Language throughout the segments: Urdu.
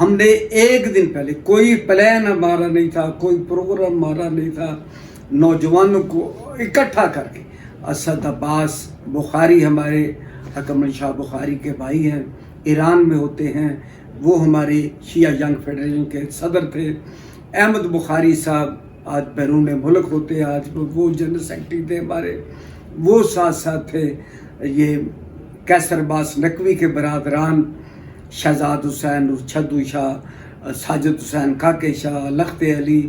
ہم نے ایک دن پہلے کوئی پلان ہمارا نہیں تھا، کوئی پروگرام ہمارا نہیں تھا، نوجوانوں کو اکٹھا کر کے اسد عباس بخاری ہمارے حکم علی شاہ بخاری کے بھائی ہیں، ایران میں ہوتے ہیں، وہ ہمارے شیعہ ینگ فیڈریشن کے صدر تھے، احمد بخاری صاحب آج بیرون ملک ہوتے ہیں، آج وہ جنرل سیکرٹری تھے ہمارے، وہ ساتھ ساتھ تھے، یہ قیصر عباس نقوی کے برادران شہزاد حسین چھدو شاہ، ساجد حسین کاکے شاہ، لخت علی،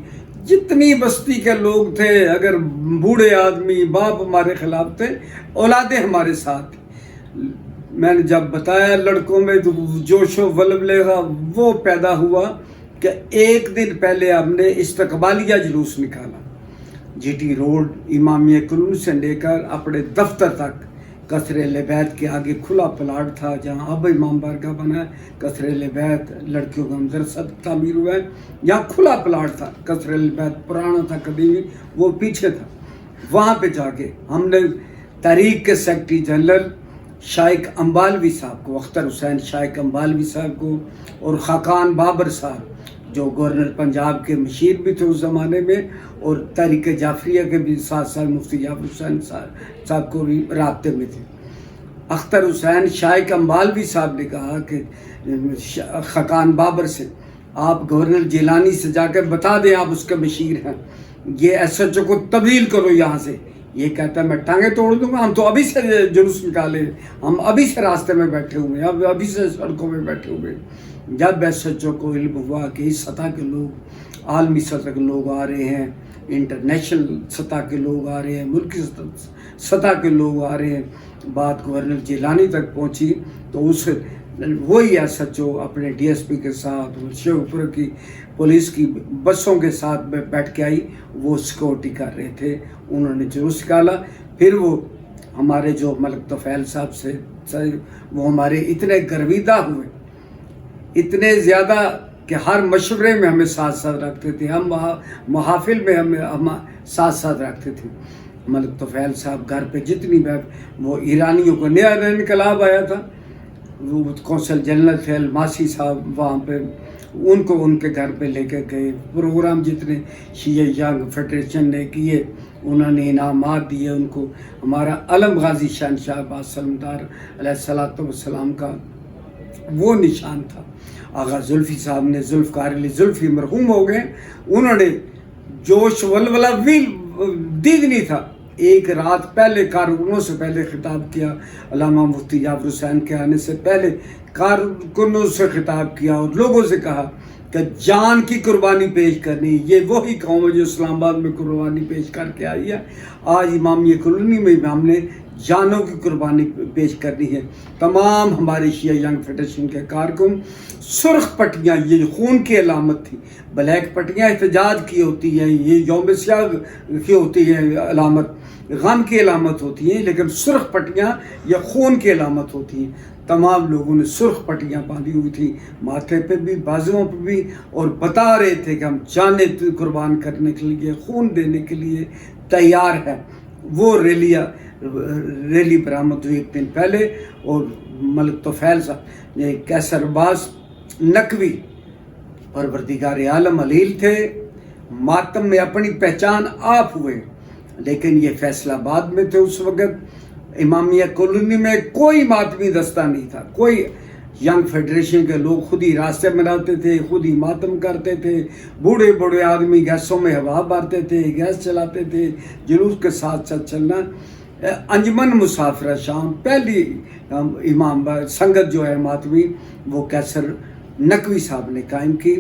جتنی بستی کے لوگ تھے، اگر بوڑھے آدمی باپ ہمارے خلاف تھے، اولادیں ہمارے ساتھ تھیں۔ میں نے جب بتایا لڑکوں میں تو جوش و ولولے کا وہ پیدا ہوا کہ ایک دن پہلے ہم نے استقبالیہ جلوس نکالا، جی ٹی روڈ امامیہ کالونی سے لے کر اپنے دفتر تک۔ قصر اہل بیت کے آگے کھلا پلاٹ تھا جہاں اب امام بارگاہ بنا ہے، قصر اہل بیت لڑکیوں کا مدرسہ تعمیر ہوا ہے، یہاں کھلا پلاٹ تھا، قصر اہل بیت پرانا تھا قدیمی، وہ پیچھے تھا۔ وہاں پہ جا کے ہم نے تحریک کے سیکرٹری جنرل شائق امبالوی صاحب کو، اختر حسین شائق امبالوی صاحب کو، اور خاقان بابر صاحب جو گورنر پنجاب کے مشیر بھی تھے اس زمانے میں، اور تحریک جعفریہ کے بھی ساتھ ساتھ مفتی جعفر حسین صاحب کو بھی رابطے میں تھے۔ اختر حسین شائق امبالوی صاحب نے کہا کہ خاقان بابر سے آپ گورنر جیلانی سے جا کر بتا دیں آپ اس کے مشیر ہیں، یہ ایس ایچ او کو تبدیل کرو یہاں سے۔ یہ کہتا ہے میں ٹانگیں توڑ دوں گا، ہم تو ابھی سے جلوس نکالے، ہم ابھی سے راستے میں بیٹھے ہوئے ہیں، ابھی سے سڑکوں میں بیٹھے ہوئے ہیں۔ جب ایس ایچ او کو علم ہوا کہ اس سطح کے لوگ، عالمی سطح کے لوگ آ رہے ہیں، انٹرنیشنل سطح کے لوگ آ رہے ہیں، ملکی سطح کے لوگ آ رہے ہیں، بات گورنر جیلانی تک پہنچی، تو اس وہی ایس ایچ او اپنے ڈی ایس پی کے ساتھ شیخ پور کی پولیس کی بسوں کے ساتھ بیٹھ کے آئی، وہ سیکورٹی کر رہے تھے، انہوں نے جلوس نکالا۔ پھر وہ ہمارے جو ملک طفیل صاحب سے وہ ہمارے اتنے گرویدہ ہوئے، اتنے زیادہ کہ ہر مشورے میں ہمیں ساتھ ساتھ رکھتے تھے، ہم محافل میں ہم ساتھ ساتھ رکھتے تھے۔ ملک طفیل صاحب گھر پہ جتنی وہ ایرانیوں کو نیا انقلاب آیا تھا، وہ قونصل جنرل تھے الماسی صاحب، وہاں پہ ان کو ان کے گھر پہ لے کے گئے، پروگرام جتنے شیعہ ینگ فیڈریشن نے کیے، انہوں نے انعامات دیے ان کو۔ ہمارا علم غازی شہنشاہ عباس سلمدار علیہ الصلوۃ والسلام کا وہ نشان تھا۔ آغا زلفی صاحب نے، ذوالفقار علی زلفی مرحوم ہو گئے، انہوں نے جوش ولولہ بھی دیدنی تھا، ایک رات پہلے کارکنوں سے پہلے خطاب کیا، علامہ مفتی جعفر حسین کے آنے سے پہلے کارکنوں سے خطاب کیا اور لوگوں سے کہا کہ جان کی قربانی پیش کرنی، یہ وہی قوم ہے جو اسلام آباد میں قربانی پیش کر کے آئی ہے، آج امامیہ کالونی میں ہم نے جانوں کی قربانی پیش کرنی ہے۔ تمام ہمارے شیعہ ینگ فیڈریشن کے کارکن، سرخ پٹیاں یہ خون کی علامت تھی، بلیک پٹیاں احتجاج کی ہوتی ہیں، یہ یوم سیاہ کی ہوتی ہے علامت، غم کی علامت ہوتی ہیں، لیکن سرخ پٹیاں یہ خون کی علامت ہوتی ہیں۔ تمام لوگوں نے سرخ پٹیاں باندھی ہوئی تھی، ماتھے پہ بھی بازوؤں پہ بھی، اور بتا رہے تھے کہ ہم جانیں قربان کرنے کے لیے، خون دینے کے لیے تیار ہے۔ وہ ریلی برآمد ہوئی ایک دن پہلے، اور ملک طفیل صاحب قیصر عباس نقوی پروردگار عالم علیل تھے، ماتم میں اپنی پہچان آپ ہوئے، لیکن یہ فیصل آباد میں تھے اس وقت، امامیہ کالونی میں کوئی ماتمی دستہ نہیں تھا، کوئی ینگ فیڈریشن کے لوگ خود ہی راستے بناتے تھے، خود ہی ماتم کرتے تھے، بوڑھے بوڑھے آدمی گیسوں میں ہوا بھرتے تھے، گیس چلاتے تھے، جلوس کے ساتھ ساتھ چلنا۔ انجمن مسافرہ شام پہلی امام سنگت جو ہے ماتمی، وہ قیصر نقوی صاحب نے قائم کی،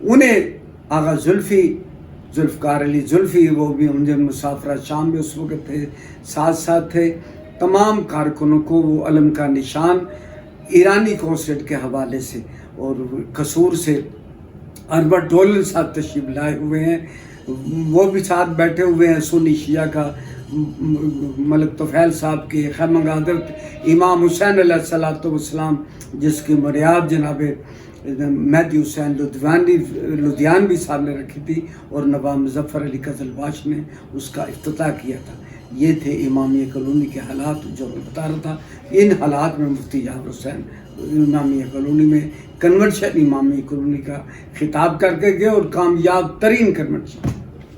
انہیں آغا ذوالفقار علی زلفی وہ بھی انجمن مسافرہ شام میں اس وقت تھے، ساتھ ساتھ تھے۔ تمام کارکنوں کو وہ علم کا نشان ایرانی کونسل کے حوالے سے اور قصور سے اربٹ ڈولن صاحب تشریف لائے ہوئے ہیں، وہ بھی ساتھ بیٹھے ہوئے ہیں۔ سنی شیعہ کا ملک طفیل صاحب کے خیمہ حضرت امام حسین علیہ الصلوۃ والسلام، جس کی بنیاد جناب مہدی حسین لدھیانوی صاحب نے رکھی تھی، اور نواب مظفر علی قزلباش نے اس کا افتتاح کیا تھا۔ یہ تھے امامیہ کالونی کے حالات جو میں بتا رہا تھا۔ ان حالات میں مفتی جعفر حسین امامیہ کالونی میں کنورشن امامیہ کالونی کا خطاب کر کے گئے اور کامیاب ترین کنورشن